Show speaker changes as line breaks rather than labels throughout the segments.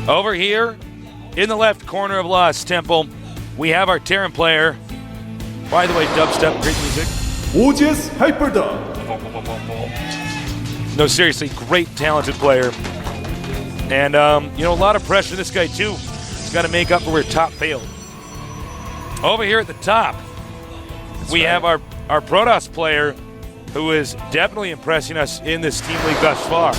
Over here, in the left corner of Lost Temple, we have our Terran player. By the way, dubstep, great music.
oGs Hyperdub.
No, seriously, great, talented player. And, a lot of pressure this guy, too. He's got to make up for where top failed. Over here at the top, we have our Protoss player, who is definitely impressing us in this Team League thus far.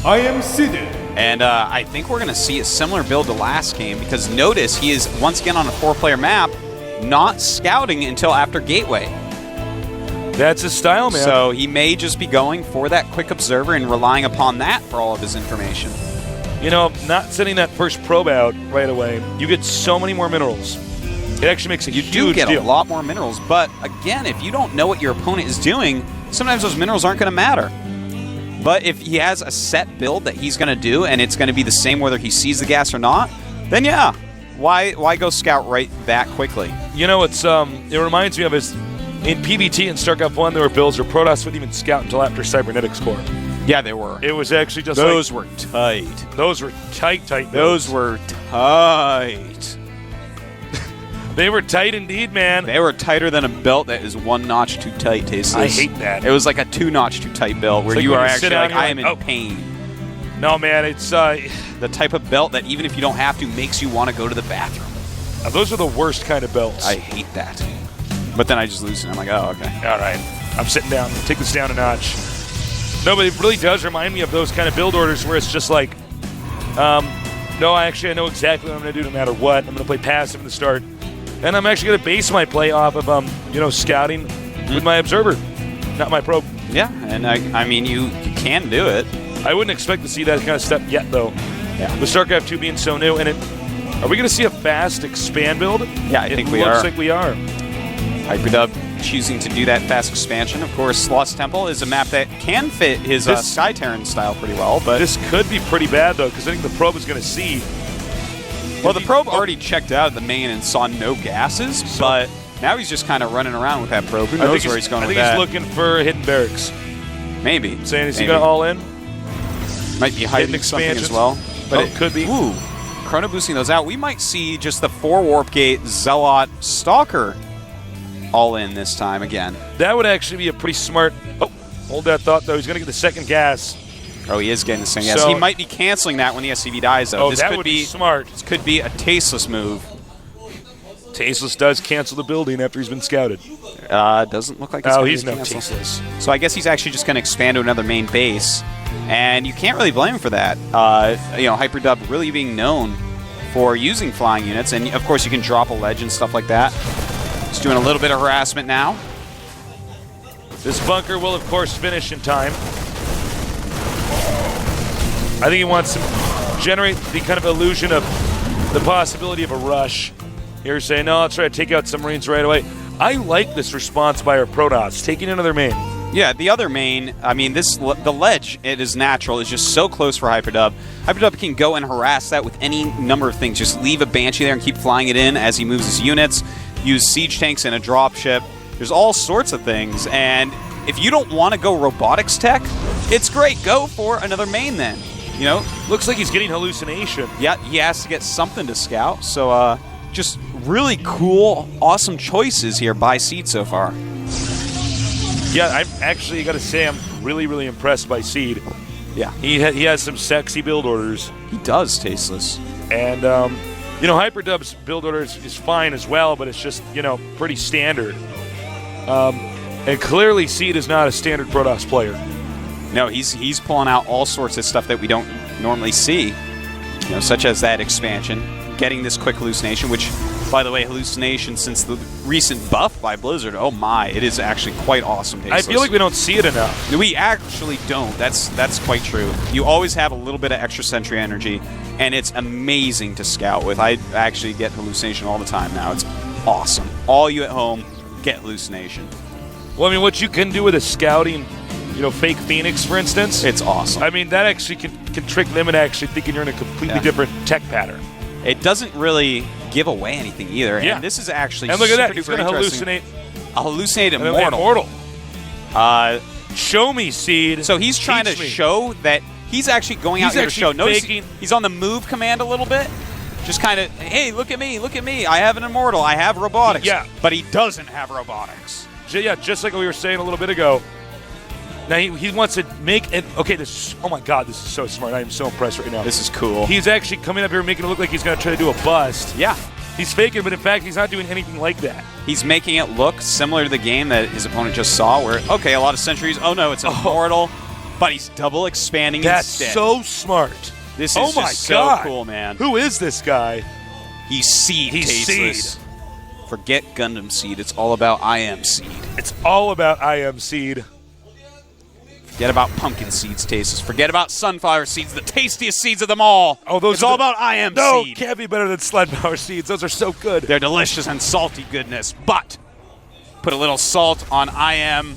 I am seated.
And I think we're going to see a similar build to last game, because notice he is once again on a 4-player map, not scouting until after Gateway.
That's his style, man.
So he may just be going for that quick observer and relying upon that for all of his information.
Not sending that first probe out right away, you get so many more minerals. It actually makes a huge deal.
You do get a lot more minerals, but again, if you don't know what your opponent is doing, sometimes those minerals aren't going to matter. But if he has a set build that he's going to do, and it's going to be the same whether he sees the gas or not, then yeah, why go scout right that quickly?
It reminds me of his in PBT and StarCraft 1, there were builds where Protoss wouldn't even scout until after Cybernetics Core.
Yeah, they were.
It was actually just
those were tight.
Those were tight builds.
Those were tight.
They were tight indeed, man.
They were tighter than a belt that is one notch too tight, Tasteless.
I hate that.
It was like a 2-notch too tight belt where you are actually like, I am in pain.
No, man, it's
the type of belt that even if you don't have to, makes you want to go to the bathroom.
Those are the worst kind of belts.
I hate that. But then I just lose it. I'm like, oh, okay.
All right. I'm sitting down. Take this down a notch. No, but it really does remind me of those kind of build orders where it's just like, no, I know exactly what I'm going to do no matter what. I'm going to play passive in the start. And I'm actually going to base my play off of, scouting with my observer, not my probe.
Yeah, and I mean, you can do it.
I wouldn't expect to see that kind of stuff yet, though.
Yeah.
With StarCraft 2 being so new, and are we going to see a fast expand build?
Yeah, I think we are.
Looks like we are.
Hyperdub choosing to do that fast expansion. Of course, Lost Temple is a map that can fit his Sky Terran style pretty well, but
this could be pretty bad, though, because I think the probe is going to see.
Well, the probe already checked out of the main and saw no gases, but now he's just kind of running around with that probe. Who knows where he's going with that?
I think he's looking for hidden barracks.
Maybe.
Saying, is he going to all in?
Might be hiding something as well.
But it could be.
Ooh, Chrono boosting those out. We might see just the 4 Warp Gate Zealot Stalker all in this time again.
That would actually be a pretty smart... Oh, hold that thought, though. He's going to get the second gas.
Oh, he is getting the second gas. He might be canceling that when the SCV dies, though.
Oh, this would be smart.
This could be a tasteless move.
Tasteless does cancel the building after he's been scouted.
Doesn't look like it's
he's no Tasteless.
So I guess he's actually just going to expand to another main base. And you can't really blame him for that. Hyperdub really being known for using flying units. And, of course, you can drop a ledge and stuff like that. He's doing a little bit of harassment now.
This bunker will, of course, finish in time. I think he wants to generate the kind of illusion of the possibility of a rush. Here saying, no, let's try to take out some Marines right away. I like this response by our Protoss, taking another main.
Yeah, the other main, I mean, the ledge, it is natural. It's just so close for Hyperdub. Hyperdub can go and harass that with any number of things. Just leave a Banshee there and keep flying it in as he moves his units. Use siege tanks and a dropship. There's all sorts of things. And if you don't want to go robotics tech, it's great. Go for another main then.
Looks like he's getting hallucination.
Yeah, he has to get something to scout. So, just really cool, awesome choices here by Seed so far.
Yeah, I'm actually got to say I'm really, really impressed by Seed.
Yeah.
He has some sexy build orders.
He does, Tasteless.
And, Hyperdub's build orders is fine as well, but it's just, pretty standard. And clearly Seed is not a standard Protoss player.
No, he's pulling out all sorts of stuff that we don't normally see, such as that expansion, getting this quick hallucination, which, by the way, hallucination since the recent buff by Blizzard, oh my, it is actually quite awesome. Tasteless.
I feel like we don't see it enough.
We actually don't. That's quite true. You always have a little bit of extra sentry energy, and it's amazing to scout with. I actually get hallucination all the time now. It's awesome. All you at home get hallucination.
Well, I mean, what you can do with a scouting... fake Phoenix, for instance.
It's awesome.
I mean, that actually can trick them into actually thinking you're in a completely different tech pattern.
It doesn't really give away anything either.
Yeah.
And this is actually
and look at that.
He's
going to hallucinate.
A hallucinated immortal.
Show me, Seed.
So he's trying to show that He's actually going out
He's
here to
actually
show. Notice
faking.
he's on the move command a little bit. Just kind of, hey, look at me, look at me. I have an immortal. I have robotics.
Yeah.
But he doesn't have robotics.
Yeah, just like we were saying a little bit ago. Now he wants to make it. Okay, oh my God, this is so smart. I am so impressed right now.
This is cool.
He's actually coming up here making it look like he's going to try to do a bust.
Yeah.
He's faking, but in fact, he's not doing anything like that.
He's making it look similar to the game that his opponent just saw, where, okay, a lot of sentries. Oh, no, it's an immortal. But he's double expanding
That's
instead.
so smart.
This is
oh my
just
God.
so cool, man.
Who is this guy?
He's Seed.
He's
Tasteless.
Seed.
Forget Gundam Seed. It's all about I Am Seed.
It's all about I Am Seed.
Forget about pumpkin seeds, Tasteless. Forget about sunflower seeds, the tastiest seeds of them all.
Oh, those
it's
are
all
the-
about I Am
No,
Seed.
can't be better than sled power seeds. Those are so good.
They're delicious and salty goodness, but put a little salt on I Am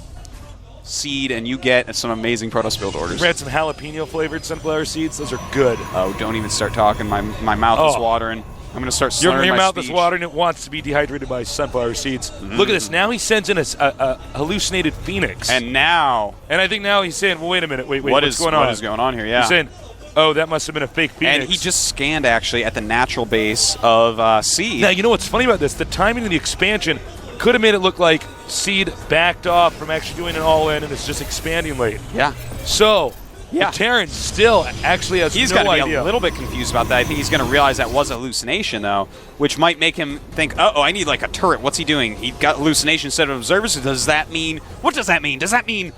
Seed and you get some amazing Protoss build orders.
We had some jalapeno flavored sunflower seeds. Those are good.
Oh, don't even start talking. My mouth is watering. I'm going to start slurring
Your
my
mouth
speech.
is watering. It wants to be dehydrated by sunflower seeds. Look at this. Now he sends in a hallucinated phoenix.
And now,
I think now he's saying, well, wait a minute. Wait, what's going on?
What is going on here? Yeah.
He's saying, oh, that must have been a fake phoenix.
And he just scanned, actually, at the natural base of Seed.
Now, you know what's funny about this? The timing of the expansion could have made it look like Seed backed off from actually doing an all-in and is just expanding late.
Yeah.
So,
Yeah.
Terran still actually has
He's
no
going to be
idea.
a little bit confused about that. I think he's going to realize that was a hallucination, though, which might make him think, uh-oh, I need like a turret. What's he doing? He got hallucination instead of observers. Does that mean... What does that mean? Does that mean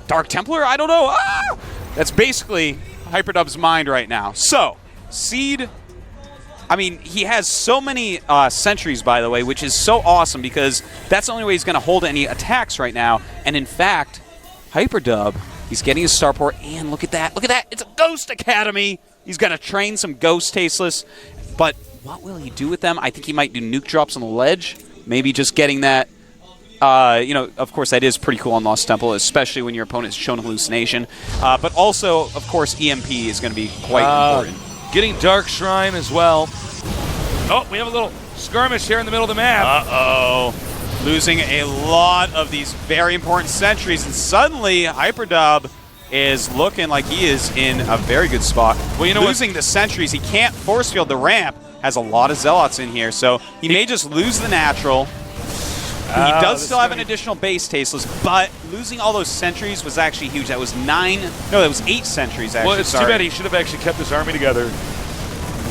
Dark Templar? I don't know. Ah! That's basically Hyperdub's mind right now. So, Seed... I mean, he has so many sentries, by the way, which is so awesome because that's the only way he's going to hold any attacks right now. And in fact, Hyperdub... He's getting his starport, and look at that. Look at that. It's a Ghost Academy. He's going to train some Ghost Tasteless. But what will he do with them? I think he might do nuke drops on the ledge. Maybe just getting that. Of course, that is pretty cool on Lost Temple, especially when your opponent has shown hallucination. But also, of course, EMP is going to be quite important.
Getting Dark Shrine as well. Oh, we have a little skirmish here in the middle of the map.
Uh-oh. Losing a lot of these very important sentries, and suddenly Hyperdub is looking like he is in a very good spot.
Well, you know
losing the sentries, he can't force field the ramp. Has a lot of zealots in here, so he may just lose the natural. He does still have an additional base, Tasteless, but losing all those sentries was actually huge. That was 8 sentries, actually.
Well, it's too bad. He should have actually kept his army together.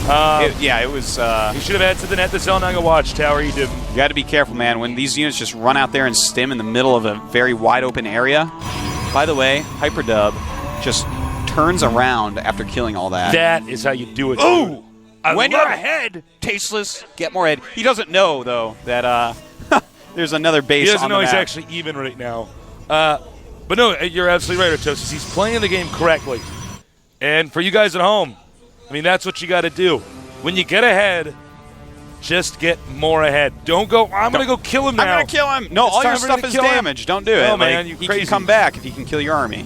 It was...
He should have had to the net the Zelnaga Watchtower. He didn't.
You got to be careful, man. When these units just run out there and stim in the middle of a very wide open area. By the way, Hyperdub just turns around after killing all that.
That is how you do it.
Ooh!
I
When
love
you're
it.
ahead, Tasteless, get more ahead. He doesn't know, though, that there's another base
He doesn't
on the
know he's
map.
actually even right now. But no, you're absolutely right, Otosis. He's playing the game correctly. And for you guys at home, I mean, that's what you got to do. When you get ahead, just get more ahead. Don't go, I'm going to go kill him now.
I'm going to kill him. No,
It's
all your
time for me
stuff
to
is
kill him.
damaged. Don't do it.
No, man, you
he
crazy.
can come back if he can kill your army.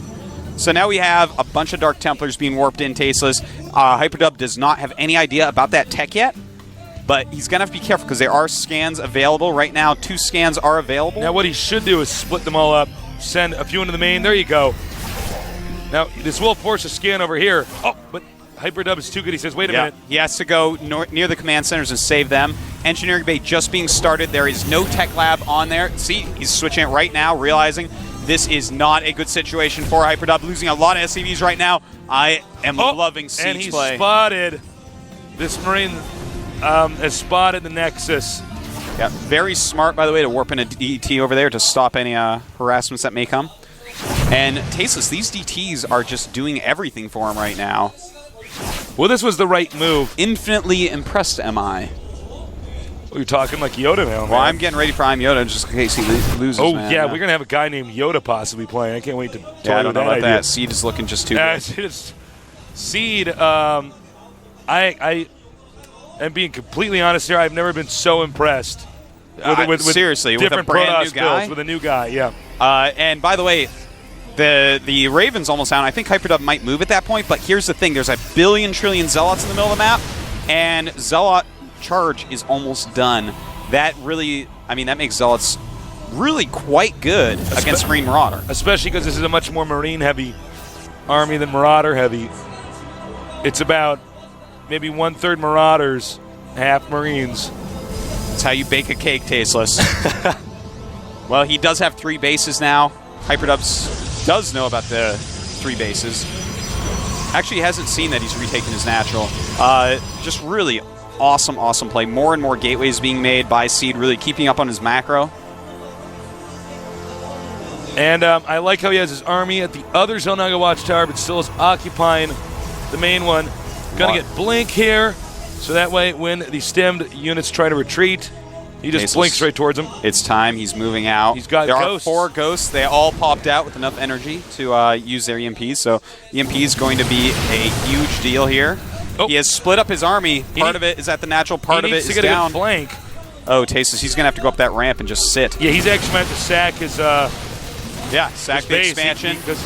So now we have a bunch of Dark Templars being warped in, Tasteless. Hyperdub does not have any idea about that tech yet, but he's going to have to be careful because there are scans available. Right now, 2 scans are available.
Now what he should do is split them all up, send a few into the main. There you go. Now, this will force a scan over here. Oh, but Hyperdub is too good. He says, wait a minute.
He has to go near the command centers and save them. Engineering Bay just being started. There is no tech lab on there. See, he's switching it right now, realizing this is not a good situation for Hyperdub. Losing a lot of SCVs right now. I am loving Siege
and he
play.
spotted. This Marine has spotted the Nexus.
Yeah, very smart, by the way, to warp in a DT over there to stop any harassments that may come. And Tasteless, these DTs are just doing everything for him right now.
Well, this was the right move.
Infinitely impressed am I.
Oh, you're talking like Yoda now, man.
Well, I'm getting ready for I'm Yoda just in case he loses.
Oh,
man.
yeah, we're going to have a guy named Yoda possibly playing. I can't wait to tell
Yeah, I
you
don't know
that
about
idea.
that. Seed is looking just too good.
Just Seed, I am being completely honest here. I've never been so impressed with
seriously, with a
different
brand
Protoss
new guy?
builds with a new guy, yeah.
And by the way, the Raven's almost down. I think Hyperdub might move at that point, but here's the thing. There's a billion trillion Zealots in the middle of the map, and Zealot charge is almost done. That really, I mean, that makes Zealots really quite good against Marine Marauder.
Especially because this is a much more Marine-heavy army than Marauder-heavy. It's about maybe 1/3 Marauders, half Marines.
That's how you bake a cake, Tasteless. Well, he does have 3 bases now. Hyperdubs does know about the 3 bases. Actually, he hasn't seen that he's retaken his natural. Just really awesome play. More and more gateways being made by Seed, really keeping up on his macro.
And I like how he has his army at the other Zelnaga Watchtower, but still is occupying the main one. Gonna get Blink here, so that way when the stemmed units try to retreat, he just blinks right towards them.
It's time. He's moving out.
He's got ghosts.
There are 4 ghosts. They all popped out with enough energy to use their EMPs, so EMP is going to be a huge deal here. Oh. He has split up his army. Part of it is at the natural, part of it is down. He needs to get a good
flank.
Oh, Tasteless, he's going to have to go up that ramp and just sit.
Yeah, he's actually going to have to sack his
sack the expansion.
Because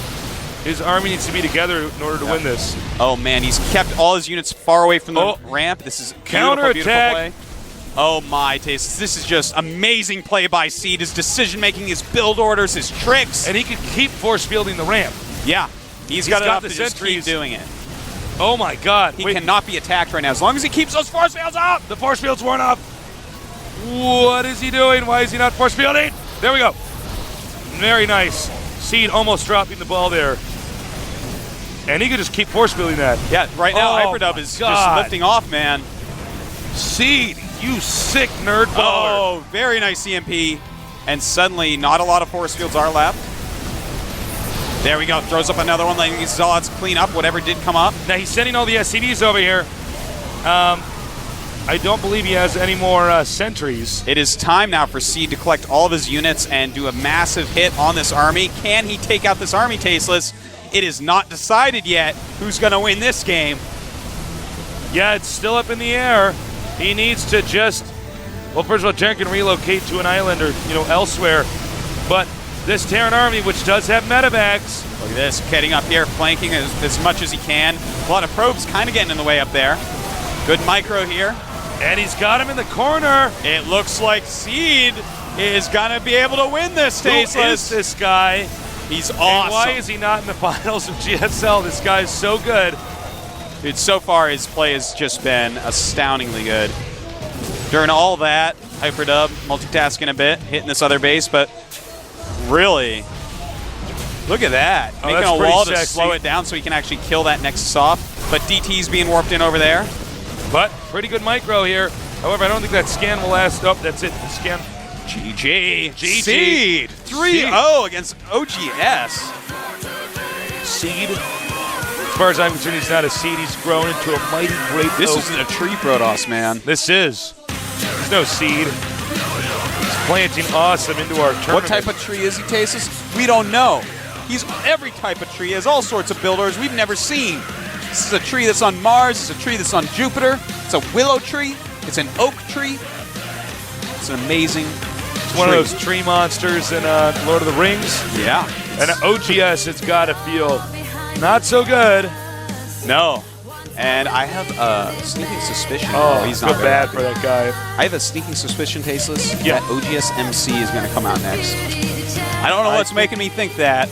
his army needs to be together in order to win this.
Oh, man, he's kept all his units far away from the ramp. This is beautiful play. Oh, my, Tasteless. This is just amazing play by Seed. His decision-making, his build orders, his tricks.
And he can keep force fielding the ramp.
Yeah, he's got enough to just keep doing it.
Oh, my God.
He cannot be attacked right now. As long as he keeps those force fields up.
The force field's worn up. What is he doing? Why is he not force fielding? There we go. Very nice. Seed almost dropping the ball there. And he could just keep force fielding that.
Yeah, right now Hyperdub is just lifting off, man.
Seed, you sick nerd baller.
Oh, very nice EMP. And suddenly, not a lot of force fields are left. There we go. Throws up another one, letting these Zods clean up whatever did come up.
Now he's sending all the SCVs over here. I don't believe he has any more sentries.
It is time now for Seed to collect all of his units and do a massive hit on this army. Can he take out this army, Tasteless? It is not decided yet who's going to win this game.
Yeah, it's still up in the air. He needs to just, well, first of all, Jaren can relocate to an island or, elsewhere. But this Terran army, which does have medevacs.
Look at this, getting up here, flanking as much as he can. A lot of probes kind of getting in the way up there. Good micro here.
And he's got him in the corner.
It looks like Seed is going to be able to win this, Tasteless.
Who is this guy?
He's awesome.
And why is he not in the finals of GSL? This guy's so good.
Dude, so far his play has just been astoundingly good. During all that, Hyperdub multitasking a bit, hitting this other base, but really, look at that. Making a wall to slow it down so he can actually kill that Nexus off. But DT's being warped in over there.
But pretty good micro here. However, I don't think that scan will last. Oh, that's it. The scan.
GG.
Seed.
3-0 against oGs.
Seed. As far as I'm concerned, he's not a Seed. He's grown into a mighty great
This isn't a tree Protoss, man.
This is. There's no Seed. He's planting awesome into our tournament.
What type of tree is he, Tasteless? We don't know. He's every type of tree. He has all sorts of builders we've never seen. This is a tree that's on Mars. It's a tree that's on Jupiter. It's a willow tree. It's an oak tree. It's an amazing
It's one of those tree monsters in Lord of the Rings.
Yeah.
And oGs, it's got to feel not so good.
No. And I have a sneaking suspicion.
Oh, he's not bad for that guy.
I have a sneaking suspicion, Tasteless, that oGs MC is going to come out next. I don't know what's making me think that,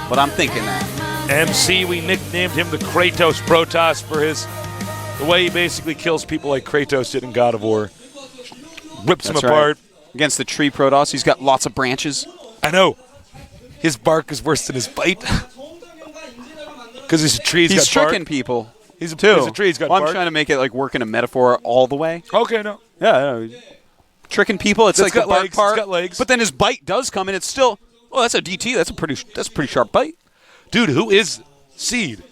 but I'm thinking that.
MC, we nicknamed him the Kratos Protoss for the way he basically kills people like Kratos did in God of War. Rips them apart.
Right. Against the tree Protoss, he's got lots of branches.
I know. His bark is worse than his bite. Because he's a tree, he's got
tricking
bark.
people.
He's a tree, he's got bark.
I'm trying to make it like work in a metaphor all the way.
Okay, no.
Yeah, tricking people. It's like the bark
legs.
part.
It's got legs.
But then his bite does come, and it's still. Oh, that's a DT. That's a pretty sharp bite.
Dude, who is Seed?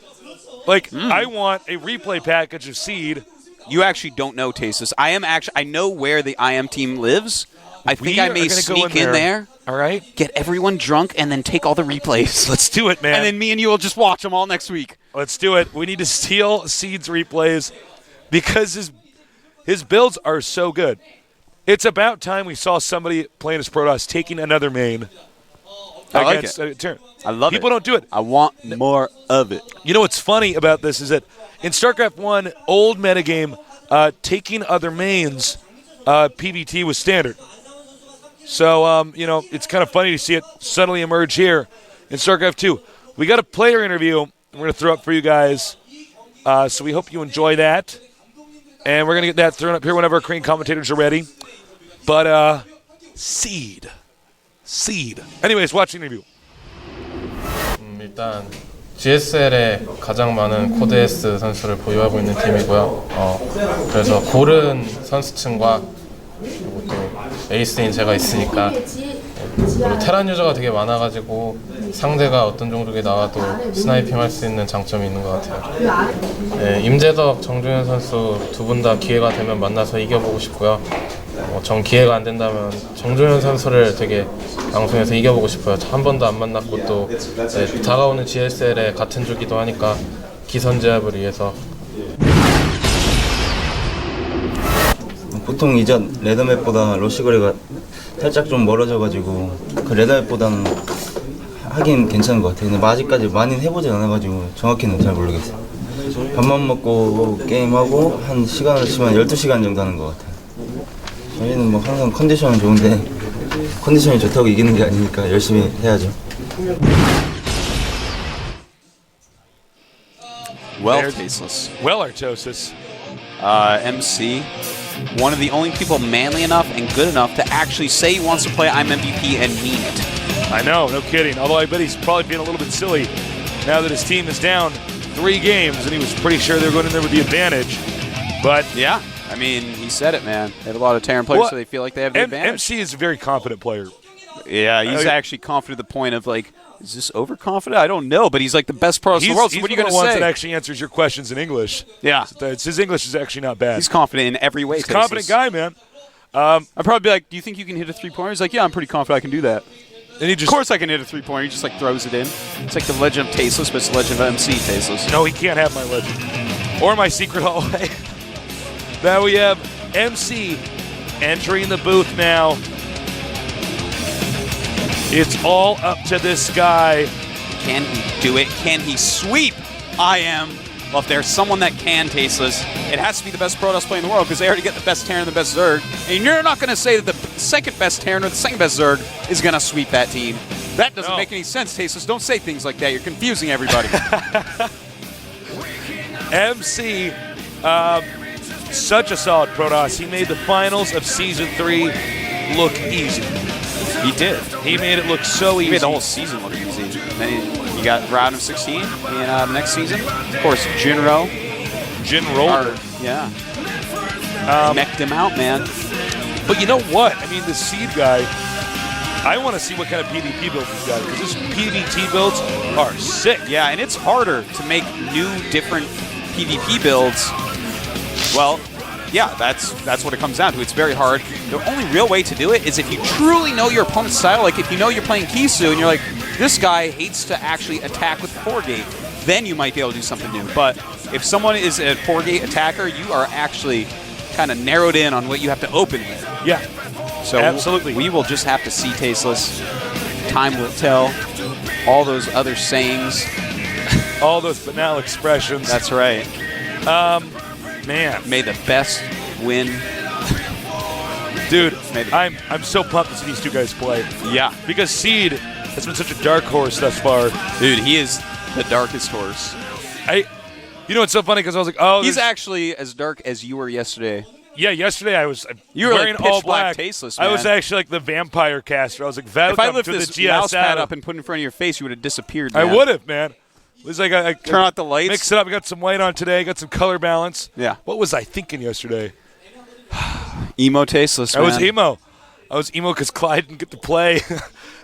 Like, I want a replay package of Seed.
You actually don't know, Tasteless. I know where the IM team lives. I think I may sneak in there.
All right.
Get everyone drunk and then take all the replays.
Let's do it, man.
And then me and you will just watch them all next week.
Let's do it. We need to steal Seed's replays because his builds are so good. It's about time we saw somebody playing as Protoss taking another main.
I like it. I love it.
People don't do it.
I want more of it.
You know what's funny about this is that in StarCraft 1, old metagame, taking other mains, PvT was standard. So, it's kind of funny to see it suddenly emerge here in StarCraft 2. We got a player interview we're going to throw up for you guys So we hope you enjoy that. And we're going to get that thrown up here whenever our Korean commentators are ready. But, Seed. Anyways, watching review.
일단 GSL에 가장 많은 코드 S 선수를 보유하고 있는 팀이고요. 그래서 고른 선수층과 그리고 또 에이스인 제가 있으니까 그리고 테란 유저가 되게 많아가지고 상대가 어떤 종족이 나와도 스나이핑 할 수 있는 장점이 있는 것 같아요. 네, 임재덕, 정종현 선수 두 분 다 기회가 되면 만나서 이겨보고 싶고요. 전 기회가 안 된다면 정종현 선수를 되게 방송에서 이겨보고 싶어요. 한 번도 안 만났고 또 다가오는 GSL에 같은 조기도 하니까 기선제압을 위해서.
보통 이전 레더맵보다 러시거리가 살짝 좀 멀어져가지고 그 레더맵보다는 하긴 괜찮은 것 같아요. 근데 아직까지 많이는 해보진 않아가지고 정확히는 잘 모르겠어요. 밥만 먹고 게임하고 한 시간을 치면 12시간 정도 하는 것 같아요. 저희는 뭐 항상 컨디션은 좋은데 컨디션이 좋다고 이기는 게 아니니까 열심히 해야죠.
Well, tasteless.
Well, Artosis.
MC, one of the only people manly enough and good enough to actually say he wants to play I'm MVP and mean it.
I know, no kidding. Although I bet he's probably being a little bit silly now that his team is down 3 games and he was pretty sure they were going in there with the advantage. But
yeah, I mean, he said it, man. They have a lot of Terran players, so they feel like they have the advantage.
MC is a very confident player.
Yeah, he's actually confident to the point of like, is this overconfident? I don't know, but he's like the best pro in the world. So what are you going to say?
He's one of the ones that actually answers your questions in English.
Yeah.
His English is actually not bad.
He's confident in every way.
He's a confident guy, man.
I'd probably be like, do you think you can hit a 3-pointer? He's like, yeah, I'm pretty confident I can do that.
And of
course I can hit a 3-pointer. He just like throws it in. It's like the Legend of Tasteless, but it's the Legend of MC Tasteless.
No, he can't have my legend. Or my secret hallway. Now we have MC entering the booth now. It's all up to this guy.
Can he do it? Can he sweep? I am. Well, if there's someone that can, Tasteless, it has to be the best Protoss player in the world because they already get the best Terran and the best Zerg. And you're not going to say that the second best Terran or the second best Zerg is going to sweep that team. That doesn't make any sense, Tasteless. Don't say things like that. You're confusing everybody.
MC, such a solid Protoss. He made the finals of Season 3 look easy.
He did.
He made it look so easy.
He made the whole season look easy. Then you got round of 16 in next season. Of course, Jinro. Yeah. Mech'd him out, man.
But you know what? I mean, the Seed guy, I want to see what kind of PvP builds he's got because his PvT builds are sick.
Yeah, and it's harder to make new, different PvP builds. Well, yeah, that's what it comes down to. It's very hard. The only real way to do it is if you truly know your opponent's style. Like if you know you're playing Kisu and you're like, this guy hates to actually attack with 4-gate, then you might be able to do something new. But if someone is a 4-gate attacker, you are actually kind of narrowed in on what you have to open with.
Yeah.
So
absolutely.
We will just have to see, Tasteless. Time will tell. All those other sayings.
All those banal expressions.
That's right.
Man.
May the best win.
Dude, I'm so pumped to see these two guys play.
Yeah.
Because Seed has been such a dark horse thus far.
Dude, he is the darkest horse.
You know what's so funny? Because I was like, oh,
he's actually as dark as you were yesterday.
Yeah, yesterday I was
you were
wearing
like
all black.
Tasteless, man.
I was actually like the vampire caster. I was like, welcome
if I lift
to
this
the GS
mouse pad
Adam.
up and put it in front of your face, you would have disappeared, man.
I would have, man. It was like I
turn out the lights.
Mix it up. I got some white on today. Got some color balance.
Yeah.
What was I thinking yesterday?
Emo Tasteless, man.
I was emo. I was emo because Clyde didn't get to play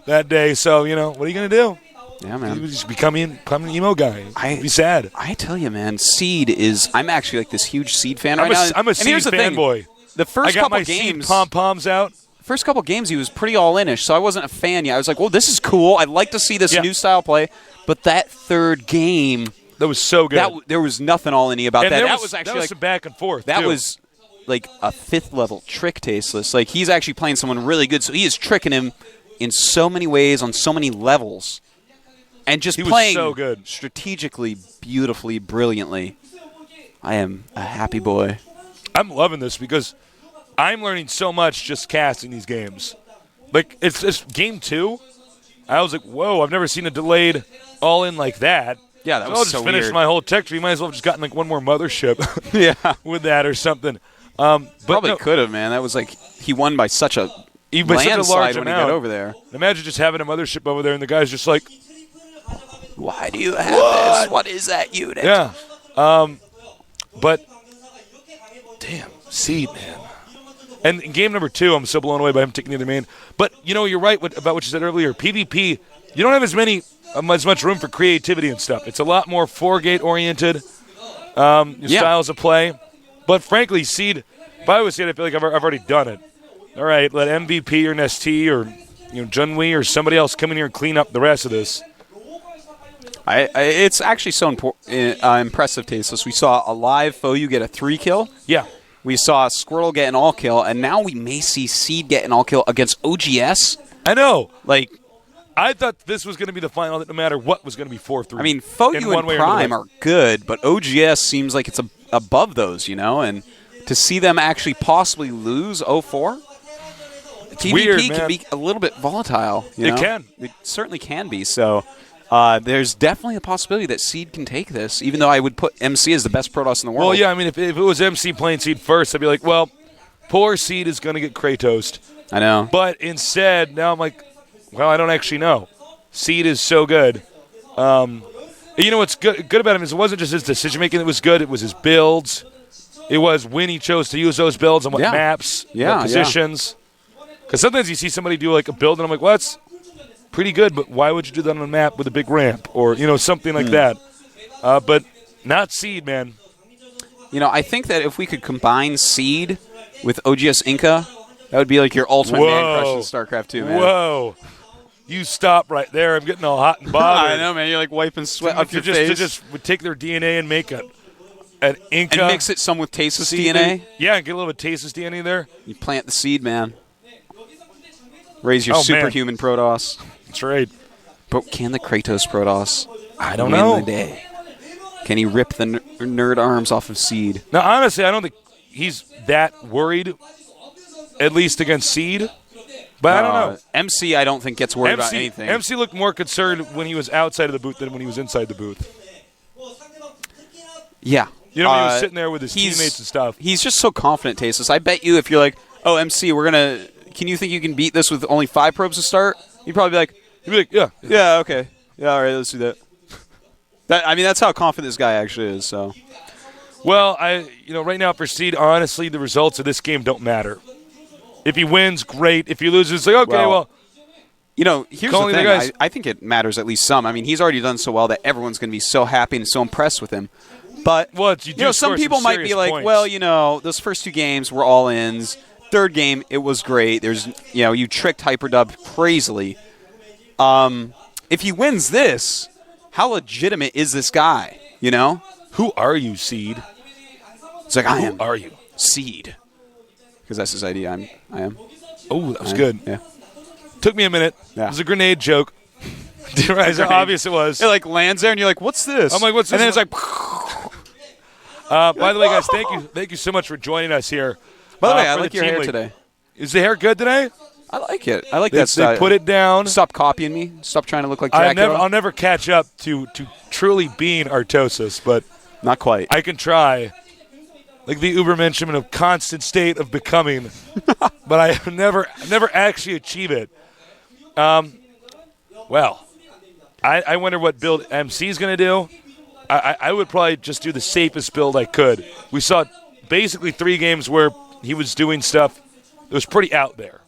that day. So, you know, what are you going to do?
Yeah, man.
You just become an emo guy. Be sad.
I tell you, man, Seed is – I'm actually like this huge Seed fan right now.
I'm a Seed fanboy.
The first couple
games. I got my
games,
Seed pom-poms out.
First couple games, he was pretty all-in-ish, so I wasn't a fan yet. I was like, well, this is cool. I'd like to see this new style play. But that third game –
that was so good.
There was nothing all-in-y about that. That was actually
that was some back and forth,
That
too.
was like a 5th-level trick, Tasteless. Like, he's actually playing someone really good, so he is tricking him in so many ways on so many levels. And just playing
so good.
Strategically, beautifully, brilliantly. I am a happy boy.
I'm loving this because I'm learning so much just casting these games. Like, it's game 2. I was like, whoa, I've never seen a delayed all-in like that.
Yeah, that
So
was
I'll just
so
finish
weird.
my whole tech tree. Might as well have just gotten like one more mothership
Yeah.
with that or something. But
Probably
no,
could have, man. That was like he won by such a
Even by such a
landslide
large
when he
amount.
got over there.
Imagine just having a mothership over there, and the guy's just like,
Why do you have this? What is that unit?
yeah. But damn, Seed, man. And in game number 2, I'm so blown away by him taking the other main. But you're right about what you said earlier. PvP, you don't have as much room for creativity and stuff. It's a lot more 4-gate oriented styles of play. But frankly, Seed, if I was Seed, I feel like I've already done it. All right, let MVP or Nestea or Junwei or somebody else come in here and clean up the rest of this.
It's actually so impressive, Tasteless. We saw a live Foyu get a 3-kill.
Yeah.
We saw Squirtle get an all-kill, and now we may see Seed get an all-kill against OGS.
I know.
Like,
I thought this was going to be the final that no matter what was going to be 4-3.
I mean, Foyu and Prime are good, but OGS seems like it's above those, and to see them actually possibly lose 0-4? PvP
weird,
can
man.
be a little bit volatile.
It can.
It certainly can be. So there's definitely a possibility that Seed can take this, even though I would put MC as the best Protoss in the world.
Well, yeah, I mean, if it was MC playing Seed first, I'd be like, well, poor Seed is going to get Kratos.
I know.
But instead, now I'm like, well, I don't actually know. Seed is so good. What's good about him is it wasn't just his decision-making that was good. It was his builds. It was when he chose to use those builds on what maps, what positions. Because sometimes you see somebody do like a build, and I'm like, well, that's pretty good, but why would you do that on a map with a big ramp or, something like that? But not Seed, man.
I think that if we could combine Seed with OGS Inca, that would be like your ultimate man crush in StarCraft 2, man.
Whoa. You stop right there. I'm getting all hot and bothered.
I know, man. You're like wiping sweat off your face.
To just would take their DNA and make an Inca.
And mix it some with Tasteless DNA.
Yeah, get a little bit of Tasteless DNA there.
You plant the seed, man. Raise your superhuman Protoss.
That's right.
But can the Kratos Protoss
I don't
win
know.
the day? Can he rip the nerd arms off of Seed?
Now, honestly, I don't think he's that worried, at least against Seed. But I don't know.
MC, I don't think gets worried about anything.
MC looked more concerned when he was outside of the booth than when he was inside the booth.
Yeah.
When he was sitting there with his teammates and stuff.
He's just so confident, Tasteless. I bet you if you're like, oh, MC, can you think you can beat this with only 5 probes to start? You'd probably be like,
yeah.
Yeah, okay. Yeah, all right, let's do that. That's how confident this guy actually is, so.
Well, right now for Seed, honestly, the results of this game don't matter. If he wins, great. If he loses, it's like, okay, well.
Here's the thing. I think it matters at least some. I mean, he's already done so well that everyone's going to be so happy and so impressed with him. But, some people might be like,
points.
well, those first 2 games were all-ins. 3rd game, it was great. There's, you tricked Hyperdub crazily. If he wins this, how legitimate is this guy,
Who are you, Seed?
It's like, I am.
Who are you?
Seed. Because that's his idea. I am.
Oh, that was good.
Yeah.
Took me a minute.
Yeah.
It was a grenade joke. Didn't realize how obvious it was.
It lands there, and you're like, "What's this?"
I'm like, "What's this?"
And then it's like,
by the way, guys, thank you so much for joining us here.
by the way, I
for
like your
Team
hair
League.
today.
Is the hair good today?
I like it. I like
They
that style.
put it down.
Stop copying me. Stop trying to look like Dracula.
I'll never catch up to truly being Artosis, but
Not quite.
I can try. Like the Ubermenschen of constant state of becoming, but I have never actually achieve it. Well, I wonder what build MC is going to do. I would probably just do the safest build I could. We saw basically 3 games where he was doing stuff that was pretty out there.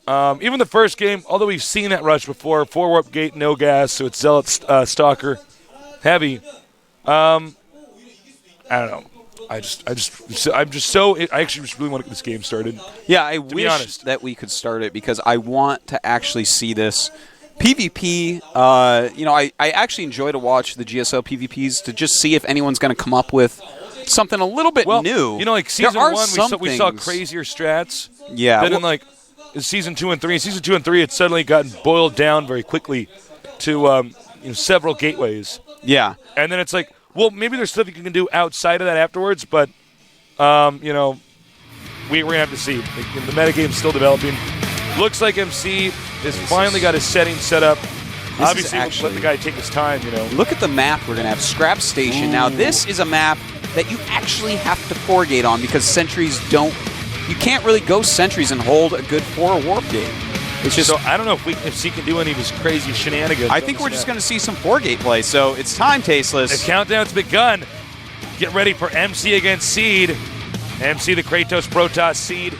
Even the first game, although we've seen that rush before, 4-warp gate, no gas, so it's Zealot Stalker heavy. I don't know. I actually just really want to get this game started.
Yeah, I
be honest.
wish that we could start it because I want to actually see this. PvP, I actually enjoy to watch the GSL PvPs to just see if anyone's going to come up with something a little bit new.
Like season 1, we saw crazier strats.
Yeah.
Then in season 2 and 3, in season 2 and 3, it's suddenly gotten boiled down very quickly to several gateways.
Yeah.
And then it's like, well, maybe there's stuff you can do outside of that afterwards, but we're going to have to see. The metagame's still developing. Looks like MC has finally got his setting set up Obviously,
is
we'll let the guy take his time, you know.
Look at the map we're going to have. Scrap Station. Now, this is a map that you actually have to 4-gate on because sentries don't... You can't really go sentries and hold a good 4 warp gate. It's just...
So I don't know if C can do any of his crazy shenanigans.
I think we're just going to see some 4-gate play, so it's time, Tasteless.
The countdown's begun. Get ready for MC against Seed. MC, the Kratos Protoss Seed.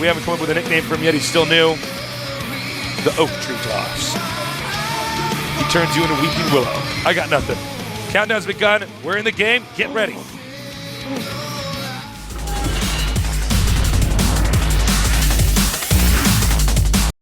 We haven't come up with a nickname for him yet. He's still new. The Oak Tree Toss. He turns you into Weeping Willow. I got nothing. Countdown's begun. We're in the game. Get ready.